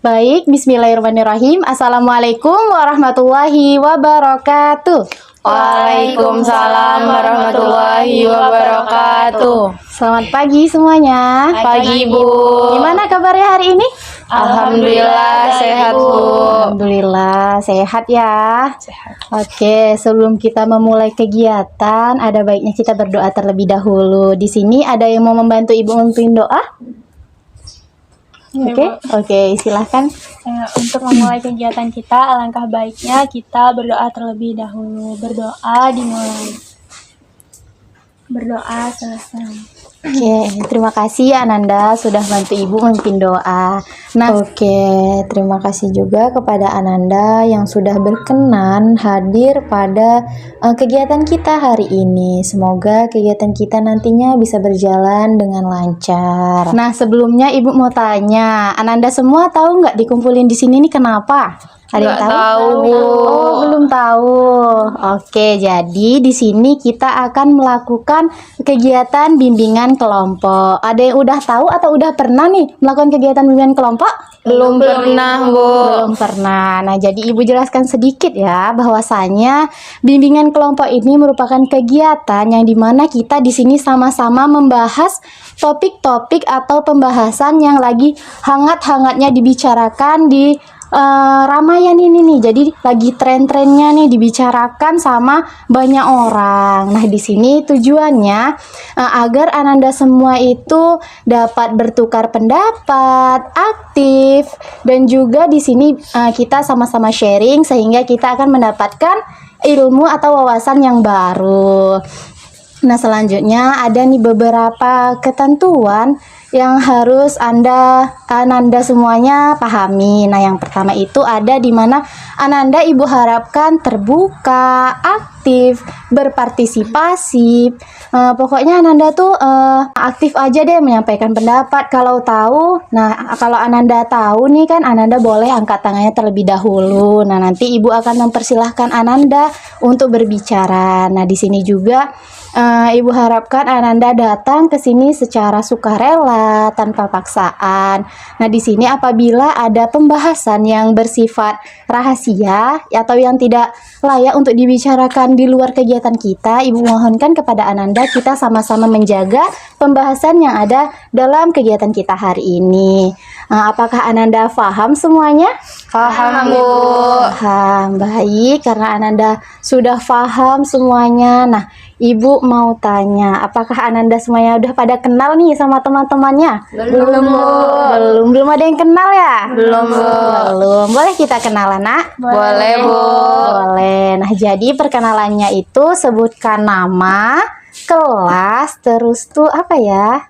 Baik, bismillahirrahmanirrahim. Assalamualaikum warahmatullahi wabarakatuh. Waalaikumsalam warahmatullahi wabarakatuh. Selamat pagi semuanya. Pagi, Bu. Gimana kabarnya hari ini? Alhamdulillah sehat, Bu. Alhamdulillah sehat ya. Sehat. Oke, sebelum kita memulai kegiatan, ada baiknya kita berdoa terlebih dahulu. Di sini ada yang mau membantu Ibu memimpin doa? Oke, silahkan. Untuk memulai kegiatan kita, alangkah baiknya kita berdoa terlebih dahulu. Berdoa dimulai. Berdoa selesai. Oke, terima kasih ya Ananda sudah bantu Ibu memimpin doa. Terima kasih juga kepada Ananda yang sudah berkenan hadir pada kegiatan kita hari ini. Semoga kegiatan kita nantinya bisa berjalan dengan lancar. Nah, sebelumnya Ibu mau tanya, Ananda semua tahu nggak dikumpulin di sini nih kenapa? Ada yang Nggak tahu? tahu, Bu. Oh, belum tahu. Oke, jadi di sini kita akan melakukan kegiatan bimbingan kelompok. Ada yang udah tahu atau udah pernah nih melakukan kegiatan bimbingan kelompok? Belum pernah, Bu. Belum pernah. Nah, jadi Ibu jelaskan sedikit ya bahwasanya bimbingan kelompok ini merupakan kegiatan yang dimana kita di sini sama-sama membahas topik-topik atau pembahasan yang lagi hangat-hangatnya dibicarakan di Ramayana ini nih. Jadi lagi tren-trennya nih dibicarakan sama banyak orang. Nah, di sini tujuannya agar Ananda semua itu dapat bertukar pendapat, aktif, dan juga di sini kita sama-sama sharing sehingga kita akan mendapatkan ilmu atau wawasan yang baru. Nah, selanjutnya ada nih beberapa ketentuan yang harus Ananda semuanya pahami. Nah, yang pertama itu ada di mana Ananda Ibu harapkan terbuka, aktif, berpartisipasi. Pokoknya Ananda tuh aktif aja deh menyampaikan pendapat kalau tahu. Nah, kalau Ananda tahu nih kan Ananda boleh angkat tangannya terlebih dahulu. Nah, nanti Ibu akan mempersilahkan Ananda untuk berbicara. Nah, di sini juga Ibu harapkan Ananda datang ke sini secara sukarela, tanpa paksaan. Nah, di sini apabila ada pembahasan yang bersifat rahasia atau yang tidak layak untuk dibicarakan di luar kegiatan kita, Ibu mohonkan kepada Ananda kita sama-sama menjaga pembahasan yang ada dalam kegiatan kita hari ini. Apakah Ananda paham semuanya? Paham, Bu. Paham. Baik, karena Ananda sudah paham semuanya. Nah, Ibu mau tanya, apakah Ananda semuanya udah pada kenal nih sama teman-temannya? Belum, Bu. Belum ada yang kenal ya? Belum, Bu. Belum. Boleh kita kenalan, Nak? Boleh, Bu. Boleh. Nah, jadi perkenalannya itu sebutkan nama, kelas, terus tuh apa ya?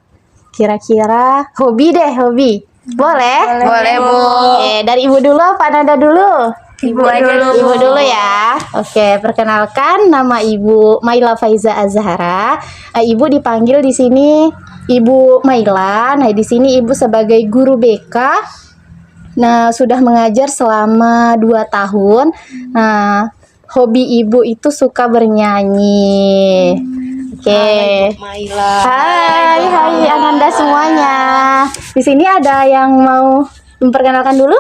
Kira-kira hobi deh, hobi. Boleh? Boleh, Bu. Oke, dari Ibu dulu apa Ananda dulu? Ibu aja dulu. Ibu dulu ya. Oke, perkenalkan nama Ibu Maila Faiza Azhara. Ibu dipanggil di sini Ibu Maila. Nah, di sini Ibu sebagai guru BK. Nah, sudah mengajar selama 2 tahun. Nah, hobi Ibu itu suka bernyanyi. Oke. Maila. Hai Ananda semuanya. Di sini ada yang mau memperkenalkan dulu?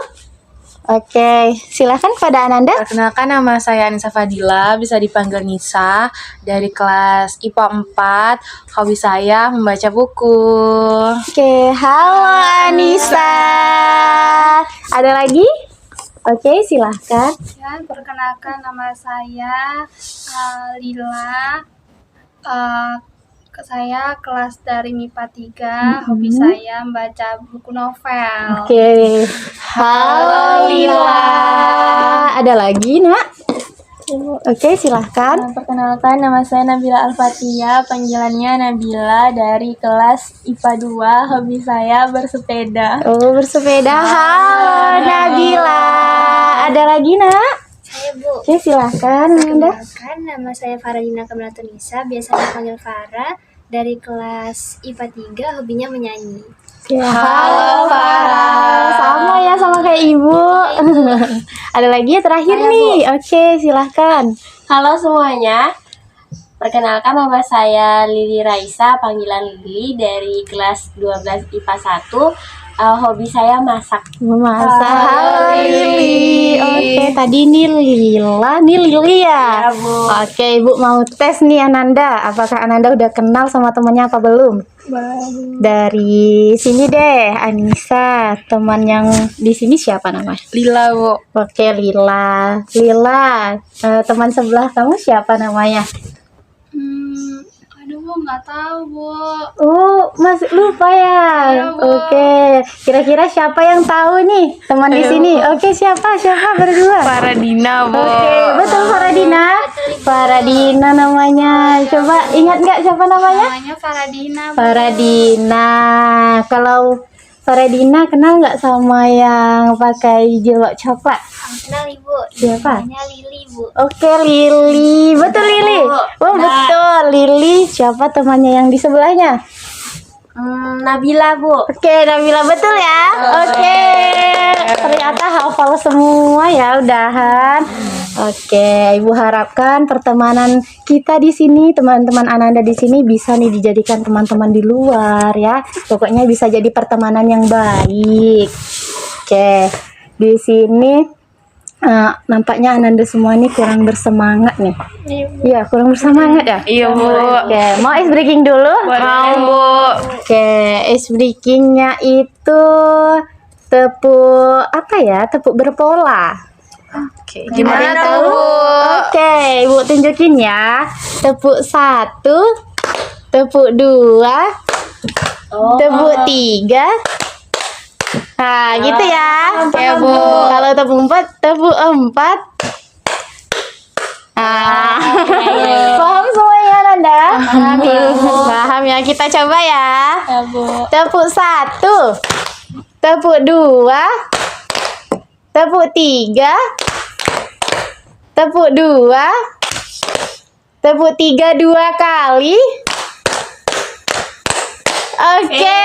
Oke, silakan pada Ananda. Perkenalkan, nama saya Anissa Fadila, bisa dipanggil Nisa, dari kelas IPA 4. Hobi saya membaca buku. Oke, halo Anissa. Ada lagi? Oke, silahkan. Ya, perkenalkan nama saya Lila. Saya kelas dari MIPA 3. Hobi saya membaca buku novel. Oke, halo Lila. Ada lagi, Nak? Oke, silahkan. Perkenalkan, nama saya Nabila Al-Fatihah, panggilannya Nabila, dari kelas IPA 2. Hobi saya bersepeda. Oh, bersepeda. Halo Nabila. Ada lagi, Nak? Saya, Bu. Oke, silahkan Ananda. Perkenalkan, nama saya Faradina Kamalatunisa, biasa dipanggil Farah, dari kelas IPA 3, hobinya menyanyi. Halo Farah. Sama ya, sama kayak Ibu. Ada lagi ya terakhir nih. Oke, silahkan. Halo semuanya, perkenalkan nama saya Lili Raisa, panggilan Lili, dari kelas 12 IPA 1. hobi saya masak. Memasak. Halo Lili. Oke, tadi ini Lila, nih Lili ya. Ya, Bu. Oke, Ibu mau tes nih Ananda. Apakah Ananda udah kenal sama temannya apa belum? Dari sini deh, Anissa. Teman yang di sini siapa namanya? Lila, Bu. Oke, Lila. Lila, teman sebelah kamu siapa namanya? Aduh, Bu, nggak tahu, Bu. Oh, masih lupa ya? Oke, kira-kira siapa yang tahu nih teman di sini? Oke, siapa berdua? Faradina, Bu. Oke, betul Faradina. Faradina namanya. Coba ingat nggak siapa namanya? Namanya Faradina, Bu. Faradina. Kalau Faradina kenal nggak sama yang pakai jilbab coklat? Kenal, Ibu. Siapa? Namanya Lili, Bu. Oke, Lili. Betul Lili. Oh, betul Lili. Siapa temannya yang di sebelahnya? Nabila, Bu. Oke, Nabila betul ya. Oke. Ternyata hafal semua ya, udahan. Oke, Ibu harapkan pertemanan kita di sini, teman-teman Ananda di sini bisa nih dijadikan teman-teman di luar ya. Pokoknya bisa jadi pertemanan yang baik. Oke. Di sini nampaknya Ananda semua ini kurang bersemangat nih. Iya, kurang bersemangat ya. Iya, Bu. Oke, mau ice breaking dulu? Mau, Bu. Oke, ice breakingnya itu tepuk apa ya? Tepuk berpola. Oke, gimana Ada yang tuh, Bu? Oke, Ibu tunjukin ya. Tepuk 1, tepuk 2, tepuk 3. Nah, gitu ya. Oke, Bu. Kalau tepuk 4, tepuk 4. Ah, paham semuanya Nanda? Paham ya. Kita coba ya. Ya, Bu. Tepuk 1, tepuk 2, tepuk 3, tepuk 2, tepuk 3 2 kali. Oke.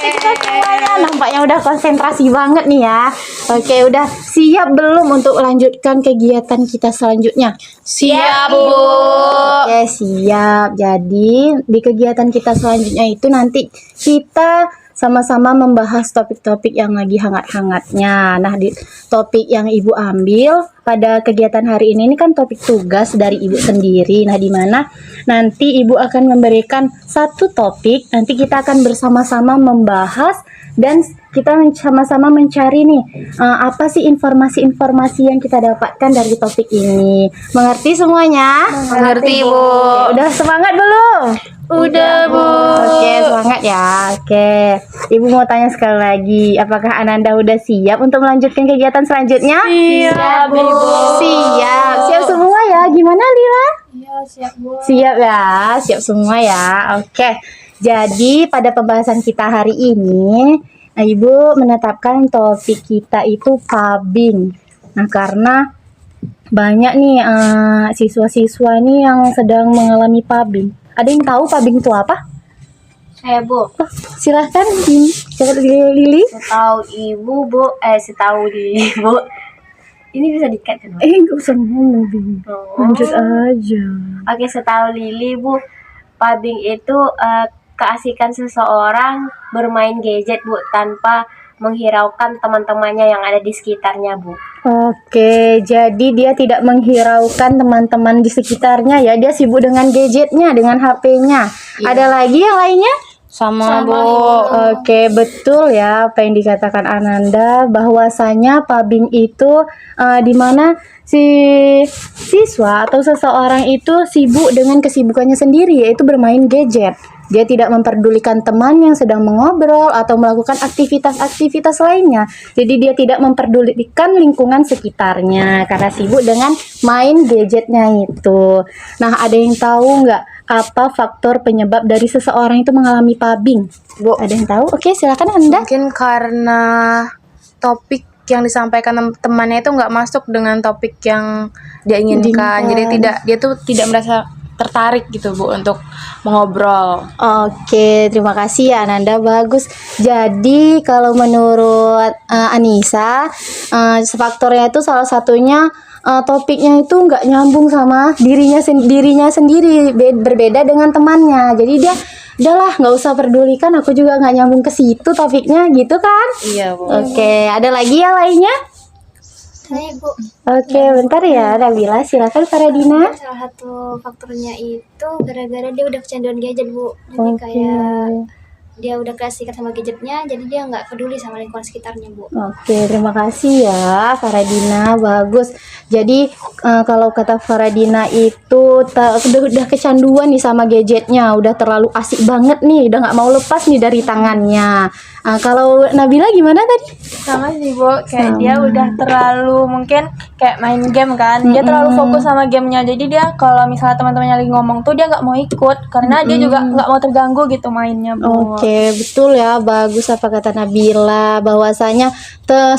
Kita semuanya nampaknya udah konsentrasi banget nih ya. Oke, udah siap belum untuk melanjutkan kegiatan kita selanjutnya? Siap, Bu. Oke, siap. Jadi, di kegiatan kita selanjutnya itu nanti kita sama-sama membahas topik-topik yang lagi hangat-hangatnya. Nah, di topik yang Ibu ambil pada kegiatan hari ini kan topik tugas dari Ibu sendiri. Nah, di mana nanti Ibu akan memberikan satu topik, nanti kita akan bersama-sama membahas dan kita sama-sama mencari nih apa sih informasi-informasi yang kita dapatkan dari topik ini. Mengerti semuanya? Mengerti, Bu. Udah semangat belum? Udah, Bu. Oke, semangat ya. Oke. Ibu mau tanya sekali lagi, apakah Ananda udah siap untuk melanjutkan kegiatan selanjutnya? Siap, Bu. Siap. Siap semua ya. Gimana, Lila? Iya, siap, Bu. Siap ya. Siap semua ya. Oke. Jadi, pada pembahasan kita hari ini, Ibu menetapkan topik kita itu pubbing. Nah, karena banyak nih siswa-siswa ini yang sedang mengalami pubbing. Ada yang tahu pubbing itu apa? Saya, Bu. Silahkan, siapa Lili? Setahu Ibu, Bu. Setahu Lili, Bu. Ini bisa di-cut kan, Bu? Nggak usah ngomong, Bing. Lanjut aja. Oke, setahu Lili, Bu. Pubbing itu keasikan seseorang bermain gadget, Bu, tanpa menghiraukan teman-temannya yang ada di sekitarnya, Bu. Oke, jadi dia tidak menghiraukan teman-teman di sekitarnya ya. Dia sibuk dengan gadgetnya, dengan HP-nya. Ada lagi yang lainnya? Sama, Bu. Oke, betul ya apa yang dikatakan Ananda, bahwasanya pubbing itu di mana si siswa atau seseorang itu sibuk dengan kesibukannya sendiri, yaitu bermain gadget. Dia tidak memperdulikan teman yang sedang mengobrol atau melakukan aktivitas-aktivitas lainnya. Jadi dia tidak memperdulikan lingkungan sekitarnya karena sibuk dengan main gadgetnya itu. Nah, ada yang tahu nggak apa faktor penyebab dari seseorang itu mengalami pubbing? Bu. Ada yang tahu? Oke, silakan Anda. Mungkin karena topik yang disampaikan temannya itu nggak masuk dengan topik yang dia inginkan. Jadi dia tuh tidak merasa tertarik gitu, Bu, untuk mengobrol. Oke, terima kasih ya Ananda, bagus. Jadi kalau menurut Anissa, faktornya itu salah satunya topiknya itu nggak nyambung sama dirinya sendiri, berbeda dengan temannya. Jadi udahlah nggak usah pedulikan, aku juga nggak nyambung ke situ topiknya gitu kan. Iya, Bu. Oke, ada lagi yang lainnya? Saya Bu, Oke, bentar ya Nabila, silakan Faradina. salah satu faktornya itu gara-gara dia udah kecanduan gadget Bu. Jadi kayak dia udah keasikan sama gadgetnya, jadi dia nggak peduli sama lingkungan sekitarnya Bu. Oke, terima kasih ya Faradina, bagus. Jadi kalau kata Faradina itu udah kecanduan nih sama gadgetnya, udah terlalu asik banget nih, udah nggak mau lepas nih dari tangannya. Kalau Nabila gimana tadi? Sama sih Bu, kayak dia udah terlalu mungkin kayak main game kan, dia terlalu fokus sama gamenya, jadi dia kalau misalnya teman-temannya lagi ngomong tuh dia nggak mau ikut karena dia juga nggak mau terganggu gitu mainnya Bu. Oke, betul ya, bagus apa kata Nabila, bahwasanya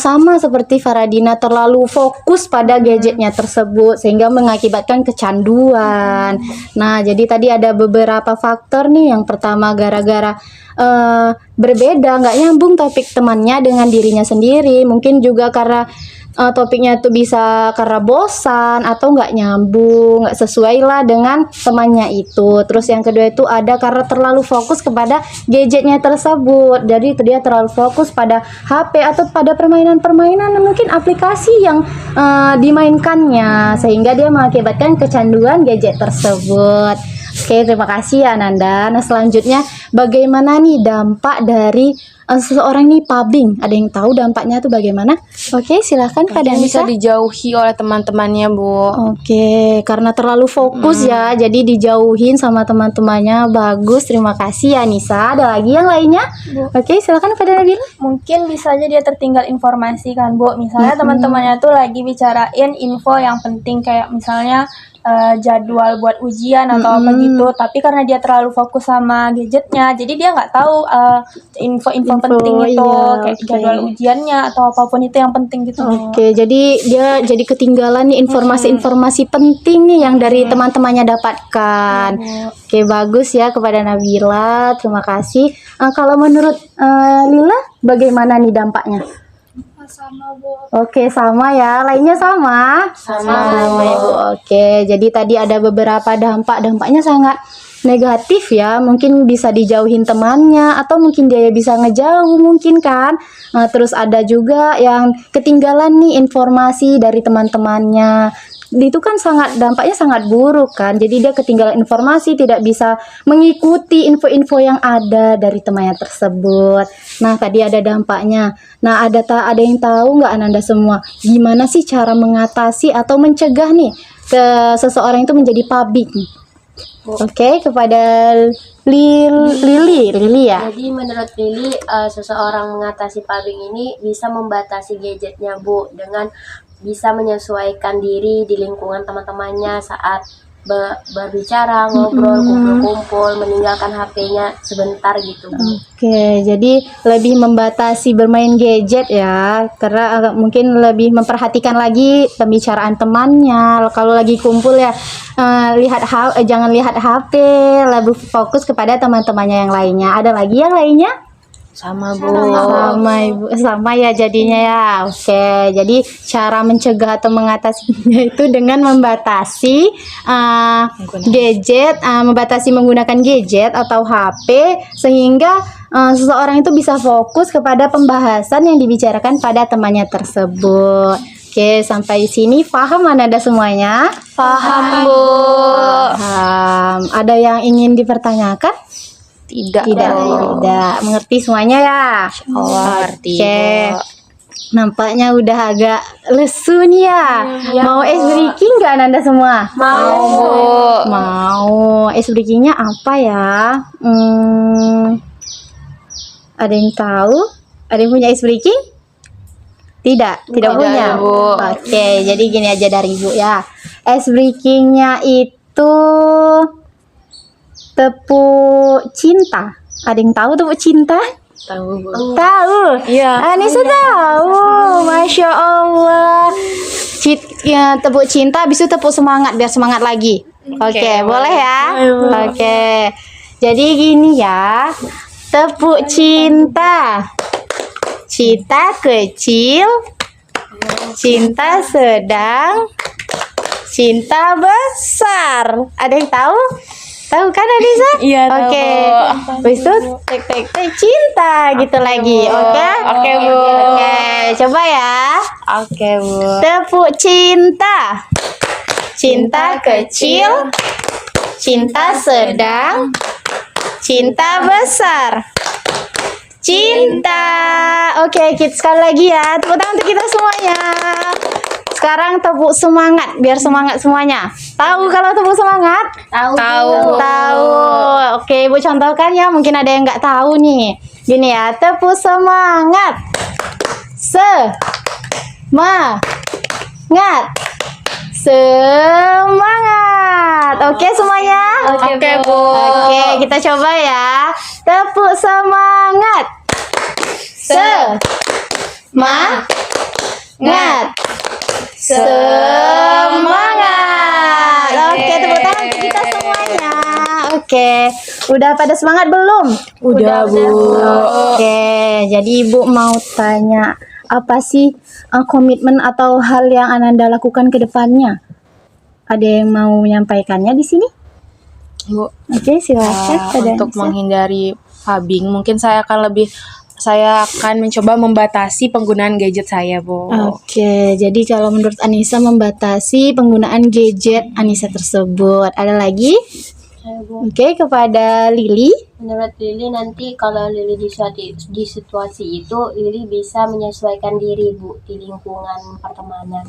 sama seperti Faradina terlalu fokus pada gadgetnya tersebut sehingga mengakibatkan kecanduan. Nah, jadi tadi ada beberapa faktor nih. Yang pertama gara-gara berbeda, nggak nyambung topik temannya dengan dirinya sendiri. Mungkin juga karena topiknya itu bisa karena bosan atau nggak nyambung, nggak sesuai lah dengan temannya itu. Terus yang kedua itu ada karena terlalu fokus kepada gadgetnya tersebut. Jadi dia terlalu fokus pada HP atau pada permainan-permainan, mungkin aplikasi yang dimainkannya, sehingga dia mengakibatkan kecanduan gadget tersebut. Oke, terima kasih ya Nanda. Nah, selanjutnya bagaimana nih dampak dari seseorang nih pubbing? Ada yang tahu dampaknya tuh bagaimana? Oke, silakan Kak Yang bisa Danisa. dijauhi oleh teman-temannya, Bu. Oke, karena terlalu fokus ya, jadi dijauhin sama teman-temannya. Bagus, terima kasih ya Nisa. Ada lagi yang lainnya? Oke, silakan Kak Nabila. Mungkin bisa aja dia tertinggal informasi kan Bu, misalnya teman-temannya tuh lagi bicarain info yang penting kayak misalnya jadwal buat ujian atau apa gitu, tapi karena dia terlalu fokus sama gadgetnya, jadi dia nggak tahu info-info penting itu, iya, kayak oke. jadwal ujiannya atau apapun itu yang penting gitu. Oke, jadi dia jadi ketinggalan nih informasi-informasi penting nih yang dari teman-temannya dapatkan. Oke, bagus ya kepada Nabila. Terima kasih. Kalau menurut Lila, bagaimana nih dampaknya? Sama Bu. Oke, sama ya. Lainnya sama? Sama, Ibu. Oke, jadi tadi ada beberapa dampak. Dampaknya sangat negatif ya. Mungkin bisa dijauhin temannya atau mungkin dia bisa ngejauh mungkin kan. Terus ada juga yang ketinggalan nih informasi dari teman-temannya. Itu kan dampaknya sangat buruk kan. Jadi dia ketinggalan informasi, tidak bisa mengikuti info-info yang ada dari temannya tersebut. Nah, tadi ada dampaknya. Nah, ada yang tahu nggak Ananda semua gimana sih cara mengatasi atau mencegah nih seseorang itu menjadi pubbing? Oke, kepada Lili ya. Jadi menurut Lili, seseorang mengatasi pubbing ini bisa membatasi gadgetnya Bu, dengan bisa menyesuaikan diri di lingkungan teman-temannya saat berbicara, ngobrol, kumpul-kumpul, meninggalkan HP-nya sebentar gitu Bu. Oke, jadi lebih membatasi bermain gadget ya, karena mungkin lebih memperhatikan lagi pembicaraan temannya. Kalau lagi kumpul ya, jangan lihat HP, lebih fokus kepada teman-temannya yang lainnya. Ada lagi yang lainnya? Sama, Bu. Sama Ibu, sama ya jadinya ya. Oke, jadi cara mencegah atau mengatasinya itu dengan membatasi gadget, membatasi menggunakan gadget atau HP sehingga seseorang itu bisa fokus kepada pembahasan yang dibicarakan pada temannya tersebut. Oke, sampai sini paham Ananda semuanya? Paham, Bu. Paham. Ada yang ingin dipertanyakan? Tidak. Tidak. Mengerti semuanya ya? Allah ngerti, Oke. Bu. Nampaknya udah agak lesu nih ya. Mau es breaking nggak Nanda semua? Mau, Bu. Mau. Es breakingnya apa ya? Ada yang tahu? Ada yang punya es breaking? Tidak punya. Bu. Oke, jadi gini aja dari Ibu ya. Es breakingnya itu tepuk cinta. Ada yang tahu tepuk cinta? Tahu, Bu. Tahu? Iya. Anissa tahu. Masya Allah. Tepuk cinta, habis itu tepuk semangat biar semangat lagi. Oke, boleh ya? Oke. Jadi gini ya. Tepuk cinta. Cinta kecil, cinta sedang, cinta besar. Ada yang tahu? Tahu kan Anissa? Iya, tahu, Oke. Bu. Habis itu tek cinta gitu lagi. Oke? Oke, Bu. Oke, coba ya. Oke, Bu. Tepuk cinta. Cinta kecil, cinta sedang, cinta besar. Cinta. Oke, kita sekali lagi ya. Tepuk tangan untuk kita semuanya. Sekarang tepuk semangat, biar semangat semuanya. Tahu kalau tepuk semangat? Tahu. Tahu. Oke, Ibu contohkan ya. Mungkin ada yang nggak tahu nih. Gini ya, tepuk semangat. Semangat. Semangat. Oke semuanya? Oke, Bu. Oke, kita coba ya. Tepuk semangat. Semangat. Semangat. Oke, tepuk tangan untuk kita semuanya. Oke, udah pada semangat belum? Udah, Bu. Oke, jadi Ibu mau tanya, apa sih komitmen atau hal yang Ananda lakukan ke depannya? Ada yang mau menyampaikannya di sini? Bu, Oke, silakan. pada untuk Anissa. menghindari pubbing, mungkin saya akan mencoba membatasi penggunaan gadget saya, Bu. Oke, jadi kalau menurut Anissa membatasi penggunaan gadget Anissa tersebut. Ada lagi? Oke, kepada Lili. Menurut Lili nanti kalau Lili di situasi itu, Lili bisa menyesuaikan diri Bu di lingkungan pertemanan.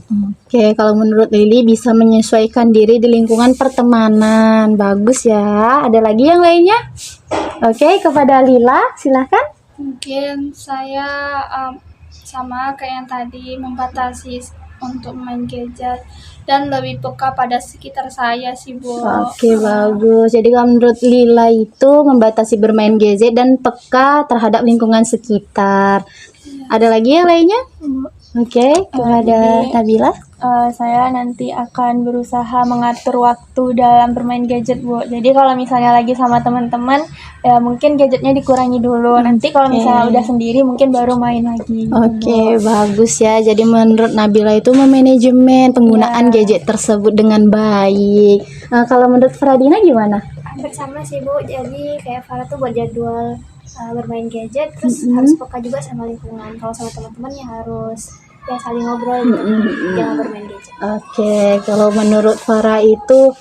Oke, kalau menurut Lili bisa menyesuaikan diri di lingkungan pertemanan. Bagus ya. Ada lagi yang lainnya? Oke, kepada Lila, silahkan. Mungkin saya sama kayak yang tadi, membatasi untuk main gadget dan lebih peka pada sekitar saya sih, Bu. Oke, bagus. Jadi kalau menurut Lila itu membatasi bermain gadget dan peka terhadap lingkungan sekitar. Ada lagi yang lainnya? Oke, kepada Nabila. Saya nanti akan berusaha mengatur waktu dalam bermain gadget, Bu. Jadi kalau misalnya lagi sama teman-teman, ya mungkin gadgetnya dikurangi dulu. Nanti kalau misalnya udah sendiri, mungkin baru main lagi. Oke, bagus ya. Jadi menurut Nabila itu memanajemen penggunaan gadget tersebut dengan baik. Kalau menurut Fradina gimana? Hampir sama sih Bu, jadi kayak Farah tuh buat jadwal bermain gadget, terus harus peka juga sama lingkungan. Kalau sama teman-teman ya harus ya saling ngobrol gitu, jangan bermain gadget. Oke, kalau menurut Farah itu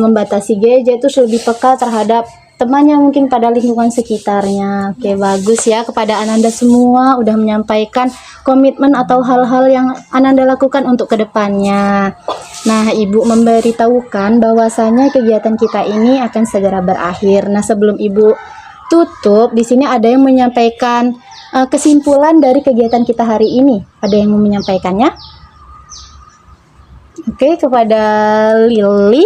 membatasi gadget itu lebih peka terhadap temannya mungkin pada lingkungan sekitarnya. Oke, bagus ya. Kepada Ananda semua udah menyampaikan komitmen atau hal-hal yang Ananda lakukan untuk kedepannya. Nah, Ibu memberitahukan bahwasanya kegiatan kita ini akan segera berakhir. Nah, sebelum Ibu tutup, di sini ada yang menyampaikan kesimpulan dari kegiatan kita hari ini. Ada yang mau menyampaikannya? Oke, kepada Lili.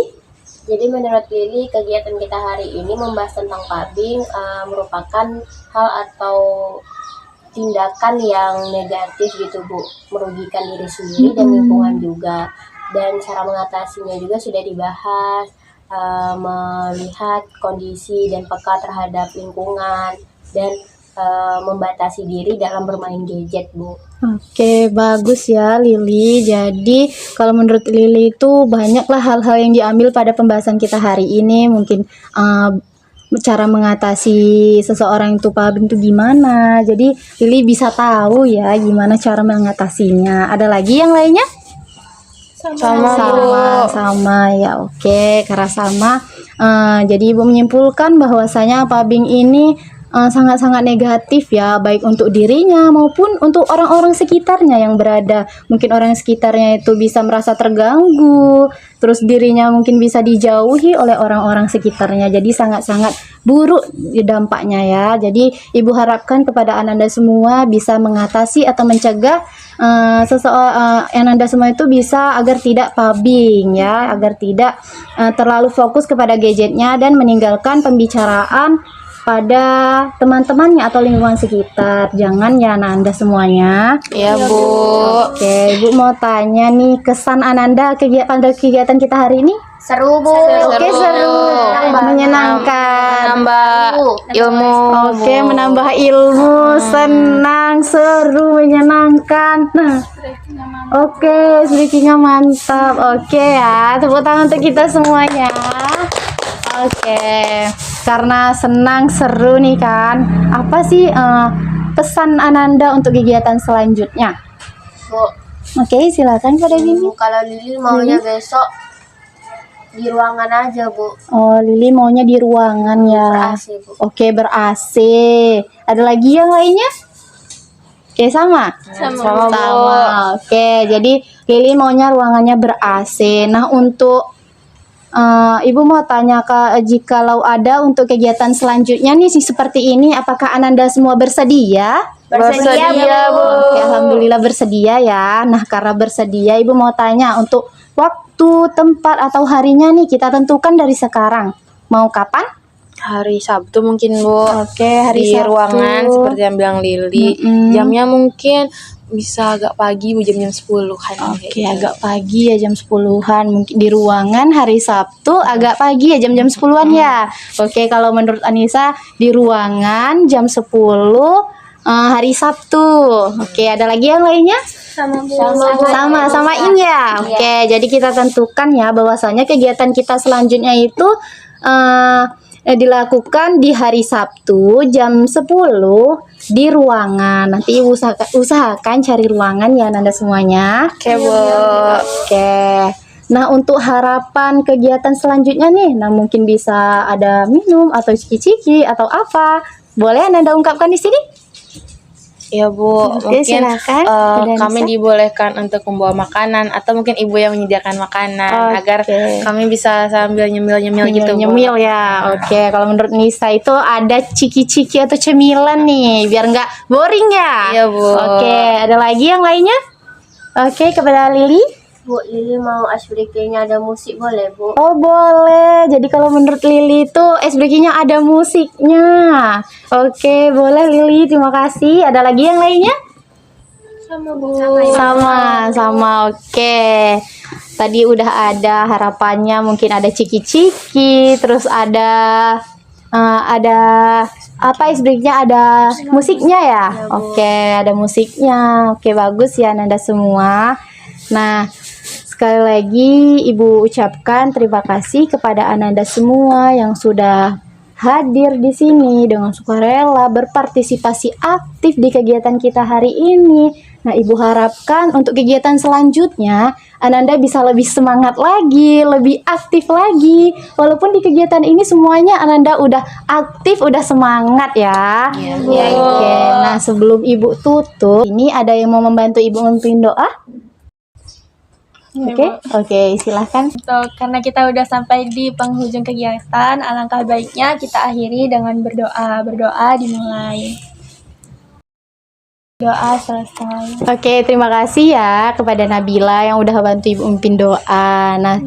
Jadi menurut Lili, kegiatan kita hari ini membahas tentang pubbing merupakan hal atau tindakan yang negatif gitu Bu, merugikan diri sendiri dan lingkungan juga. Dan cara mengatasinya juga sudah dibahas, melihat kondisi dan peka terhadap lingkungan dan membatasi diri dalam bermain gadget Bu. Oke, bagus ya Lili. Jadi kalau menurut Lili itu banyaklah hal-hal yang diambil pada pembahasan kita hari ini. Mungkin cara mengatasi seseorang itu pubbing itu gimana. Jadi Lili bisa tahu ya gimana cara mengatasinya. Ada lagi yang lainnya? Sama ya. Oke, karena sama. Jadi Ibu menyimpulkan bahwasanya pubbing ini sangat-sangat negatif ya, baik untuk dirinya maupun untuk orang-orang sekitarnya yang berada. Mungkin orang sekitarnya itu bisa merasa terganggu, terus dirinya mungkin bisa dijauhi oleh orang-orang sekitarnya. Jadi sangat-sangat buruk dampaknya ya. Jadi Ibu harapkan kepada Ananda semua bisa mengatasi atau mencegah Ananda semua itu bisa agar tidak pubbing ya, agar tidak terlalu fokus kepada gadgetnya dan meninggalkan pembicaraan pada teman-temannya atau lingkungan sekitar. Jangan ya Ananda semuanya. Iya, Bu. Oke, Ibu mau tanya nih, kesan Ananda pada kegiatan kita hari ini? Seru Bu. Oke, seru, menyenangkan, Menambah ilmu. Oke, menambah ilmu, senang, seru, menyenangkan. Nah, oke, sedikitnya mantap. Oke ya, tepuk tangan untuk kita semuanya. Oke, karena senang seru nih kan. Apa sih pesan Ananda untuk kegiatan selanjutnya? Bu, Oke, silakan pada Bibi. kalau Lili maunya besok di ruangan aja, Bu. Oh, Lili maunya di ruangan ya. Ber-AC, Bu. Oke, ber-AC. Ada lagi yang lainnya? Oke, sama? Sama. Oke, jadi Lili maunya ruangannya ber-AC. Nah, untuk Ibu mau tanya jikalau ada untuk kegiatan selanjutnya nih sih seperti ini, apakah Ananda semua bersedia? Bersedia, Bu. Oke, alhamdulillah bersedia ya. Nah, karena bersedia, Ibu mau tanya untuk waktu, tempat, atau harinya nih kita tentukan dari sekarang. Mau kapan? Hari Sabtu mungkin, Bu. Oke, hari Di Sabtu. ruangan seperti yang bilang Lili. Jamnya mungkin bisa agak pagi, Bu, jam-jam 10-an. Oke, agak pagi ya jam 10-an. Mungkin di ruangan hari Sabtu agak pagi ya jam-jam 10-an ya. Oke, kalau menurut Anissa di ruangan jam 10 hari Sabtu. Oke, ada lagi yang lainnya? Samain ya. Oke, jadi kita tentukan ya bahwasanya kegiatan kita selanjutnya itu dilakukan di hari Sabtu jam 10 di ruangan. Nanti Ibu usahakan cari ruangan ya Nanda semuanya. Oke, Bu. Oke. Nah, untuk harapan kegiatan selanjutnya nih, nah mungkin bisa ada minum atau ciki-ciki atau apa. Boleh Nanda ungkapkan di sini? Ya, Bu, Oke, mungkin silakan. Ada kami Nisa? dibolehkan untuk membawa makanan atau mungkin ibu yang menyediakan makanan Oke. agar kami bisa sambil nyemil-nyemil gitu, Bu. Nyemil ya. Oke, kalau menurut Nisa itu ada ciki-ciki atau cemilan nih, biar nggak boring ya. Iya, Bu. Oke, ada lagi yang lainnya? Oke, kepada Lili. Bu, Lili mau icebreaker-nya ada musik boleh, Bu? Oh, boleh. Jadi kalau menurut Lili itu SBK-nya ada musiknya. Oke, boleh Lili. Terima kasih. Ada lagi yang lainnya? Sama. Oke. Tadi udah ada harapannya, mungkin ada ciki-ciki, terus ada apa SBK-nya ada musiknya ya? Oke, ada musiknya. Oke, bagus ya Nanda semua. Nah, sekali lagi Ibu ucapkan terima kasih kepada Ananda semua yang sudah hadir di sini dengan sukarela berpartisipasi aktif di kegiatan kita hari ini. Nah, Ibu harapkan untuk kegiatan selanjutnya Ananda bisa lebih semangat lagi, lebih aktif lagi. Walaupun di kegiatan ini semuanya Ananda udah aktif, udah semangat ya. Iya. Oke. Nah, sebelum Ibu tutup, ini ada yang mau membantu Ibu memimpin doa? Oke, silahkan. Karena kita udah sampai di penghujung kegiatan, alangkah baiknya kita akhiri dengan berdoa. Berdoa dimulai. Doa selesai. Oke, terima kasih ya kepada Nabila yang udah bantu Ibu memimpin doa. Nah,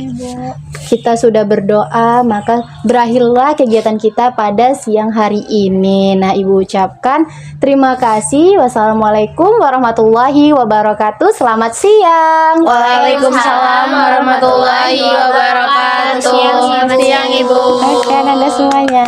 kita sudah berdoa, maka berakhirlah kegiatan kita pada siang hari ini. Nah, Ibu ucapkan terima kasih. Wassalamualaikum warahmatullahi wabarakatuh. Selamat siang. Waalaikumsalam warahmatullahi wabarakatuh. Selamat siang, Ibu. Oke, Anda semuanya.